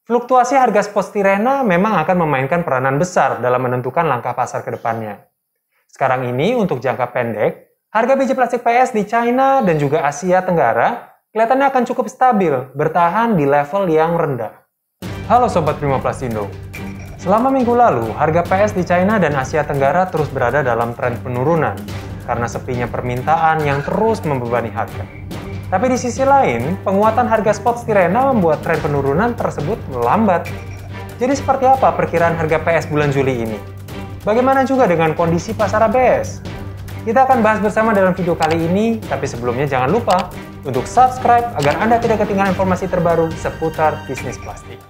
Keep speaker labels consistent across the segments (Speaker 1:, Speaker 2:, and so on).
Speaker 1: Fluktuasi harga spot stirena memang akan memainkan peranan besar dalam menentukan langkah pasar ke depannya. Sekarang ini untuk jangka pendek, harga biji plastik PS di China dan juga Asia Tenggara kelihatannya akan cukup stabil, bertahan di level yang rendah. Halo Sobat Prima Plastindo. Selama minggu lalu, harga PS di China dan Asia Tenggara terus berada dalam tren penurunan karena sepinya permintaan yang terus membebani harga. Tapi di sisi lain, penguatan harga spot stirena membuat tren penurunan tersebut melambat. Jadi seperti apa perkiraan harga PS bulan Juli ini? Bagaimana juga dengan kondisi pasar ABS? Kita akan bahas bersama dalam video kali ini, tapi sebelumnya jangan lupa untuk subscribe agar Anda tidak ketinggalan informasi terbaru seputar bisnis plastik.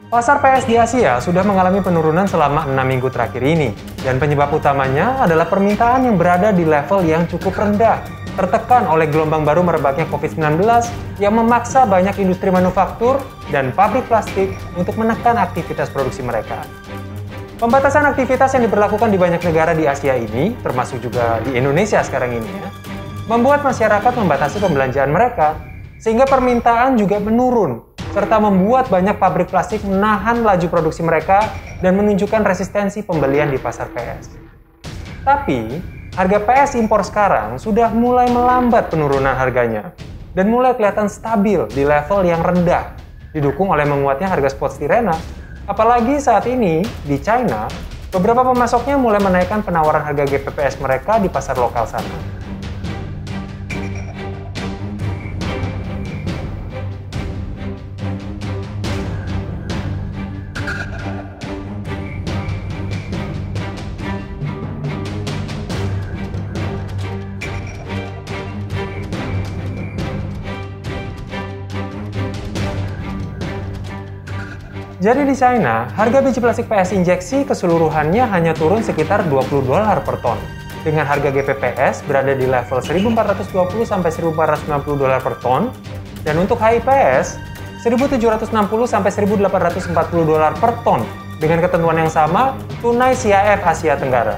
Speaker 1: Pasar PS di Asia sudah mengalami penurunan selama 6 minggu terakhir ini, dan penyebab utamanya adalah permintaan yang berada di level yang cukup rendah, tertekan oleh gelombang baru merebaknya COVID-19 yang memaksa banyak industri manufaktur dan pabrik plastik untuk menekan aktivitas produksi mereka. Pembatasan aktivitas yang diberlakukan di banyak negara di Asia ini, termasuk juga di Indonesia sekarang ini ya, membuat masyarakat membatasi pembelanjaan mereka, sehingga permintaan juga menurun, serta membuat banyak pabrik plastik menahan laju produksi mereka dan menunjukkan resistensi pembelian di pasar PS. Tapi, harga PS impor sekarang sudah mulai melambat penurunan harganya dan mulai kelihatan stabil di level yang rendah, didukung oleh menguatnya harga spot stirena. Apalagi saat ini, di China, beberapa pemasoknya mulai menaikkan penawaran harga GPPS mereka di pasar lokal sana. Jadi di China, harga biji plastik PS injeksi keseluruhannya hanya turun sekitar $20 per ton, dengan harga GPPS berada di level $1.420 sampai $1.490 per ton, dan untuk HIPS $1.760 sampai $1.840 per ton, dengan ketentuan yang sama tunai CIF Asia Tenggara.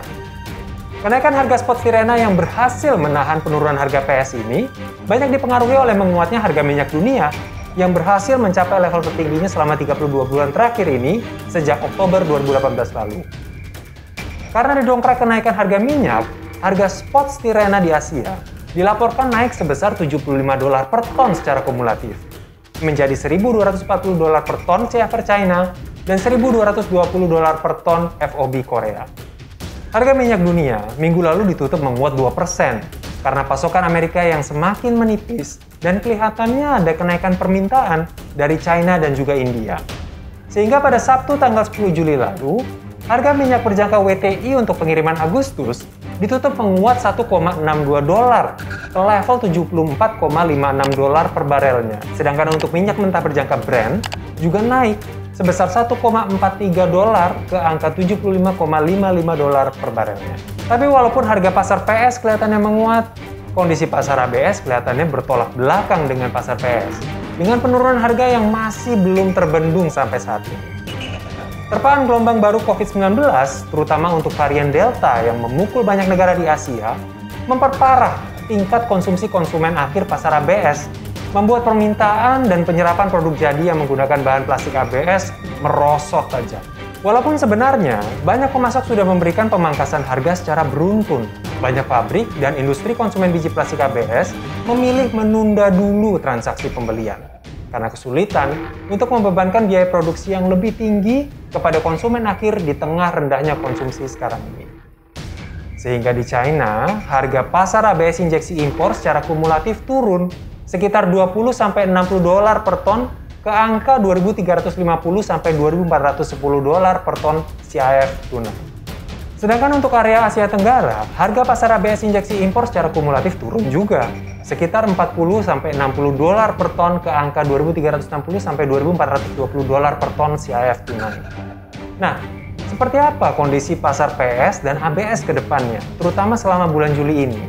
Speaker 1: Kenaikan harga spot stirena yang berhasil menahan penurunan harga PS ini banyak dipengaruhi oleh menguatnya harga minyak dunia yang berhasil mencapai level tertingginya selama 32 bulan terakhir ini sejak Oktober 2018 lalu. Karena didongkrak kenaikan harga minyak, harga spot stirena di Asia dilaporkan naik sebesar $75 per ton secara kumulatif, menjadi $1.240 per ton CFR China dan $1.220 per ton FOB Korea. Harga minyak dunia minggu lalu ditutup menguat 2% karena pasokan Amerika yang semakin menipis dan kelihatannya ada kenaikan permintaan dari China dan juga India. Sehingga pada Sabtu tanggal 10 Juli lalu, harga minyak berjangka WTI untuk pengiriman Agustus ditutup menguat $1.62 ke level $74.56 per barelnya. Sedangkan untuk minyak mentah berjangka Brent juga naik sebesar $1.43 ke angka $75.55 per barelnya. Tapi walaupun harga pasar PS kelihatannya menguat, kondisi pasar ABS kelihatannya bertolak belakang dengan pasar PS, dengan penurunan harga yang masih belum terbendung sampai saat ini. Terpaan gelombang baru COVID-19, terutama untuk varian Delta yang memukul banyak negara di Asia, memperparah tingkat konsumsi konsumen akhir pasar ABS, membuat permintaan dan penyerapan produk jadi yang menggunakan bahan plastik ABS merosot tajam. Walaupun sebenarnya, banyak pemasok sudah memberikan pemangkasan harga secara beruntun, banyak pabrik dan industri konsumen biji plastik ABS memilih menunda dulu transaksi pembelian karena kesulitan untuk membebankan biaya produksi yang lebih tinggi kepada konsumen akhir di tengah rendahnya konsumsi sekarang ini. Sehingga di China, harga pasar ABS injeksi impor secara kumulatif turun sekitar $20 sampai $60 per ton ke angka $2.350 sampai $2.410 per ton CIF tunai. Sedangkan untuk area Asia Tenggara, harga pasar ABS injeksi impor secara kumulatif turun juga, sekitar $40 sampai $60 per ton ke angka $2.360 sampai $2.420 per ton CIF tunai. Nah, seperti apa kondisi pasar PS dan ABS ke depannya, terutama selama bulan Juli ini?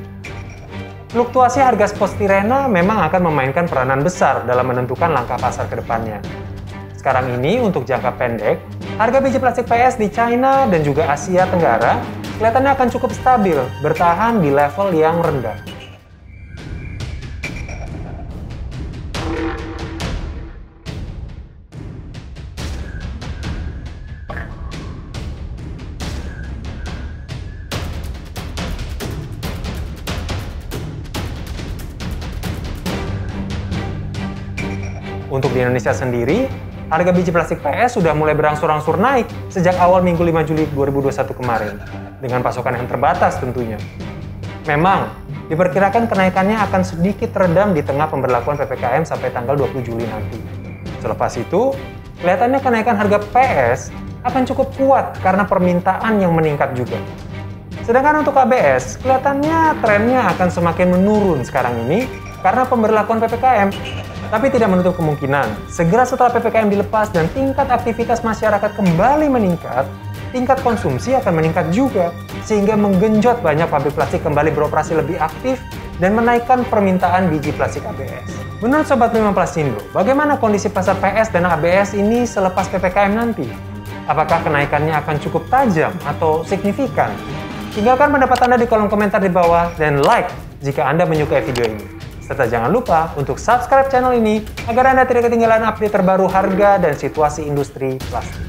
Speaker 1: Fluktuasi harga spot stirena memang akan memainkan peranan besar dalam menentukan langkah pasar ke depannya. Sekarang ini untuk jangka pendek, harga biji plastik PS di China dan juga Asia Tenggara kelihatannya akan cukup stabil, bertahan di level yang rendah. Untuk di Indonesia sendiri, harga biji plastik PS sudah mulai berangsur-angsur naik sejak awal Minggu 5 Juli 2021 kemarin, dengan pasokan yang terbatas tentunya. Memang, diperkirakan kenaikannya akan sedikit redam di tengah pemberlakuan PPKM sampai tanggal 20 Juli nanti. Selepas itu, kelihatannya kenaikan harga PS akan cukup kuat karena permintaan yang meningkat juga. Sedangkan untuk ABS, kelihatannya trennya akan semakin menurun sekarang ini karena pemberlakuan PPKM. Tapi tidak menutup kemungkinan, segera setelah PPKM dilepas dan tingkat aktivitas masyarakat kembali meningkat, tingkat konsumsi akan meningkat juga, sehingga menggenjot banyak pabrik plastik kembali beroperasi lebih aktif dan menaikkan permintaan biji plastik ABS. Menurut Sobat Prima Plastindo, bagaimana kondisi pasar PS dan ABS ini selepas PPKM nanti? Apakah kenaikannya akan cukup tajam atau signifikan? Tinggalkan pendapat Anda di kolom komentar di bawah dan like jika Anda menyukai video ini. Serta jangan lupa untuk subscribe channel ini agar Anda tidak ketinggalan update terbaru harga dan situasi industri plastik.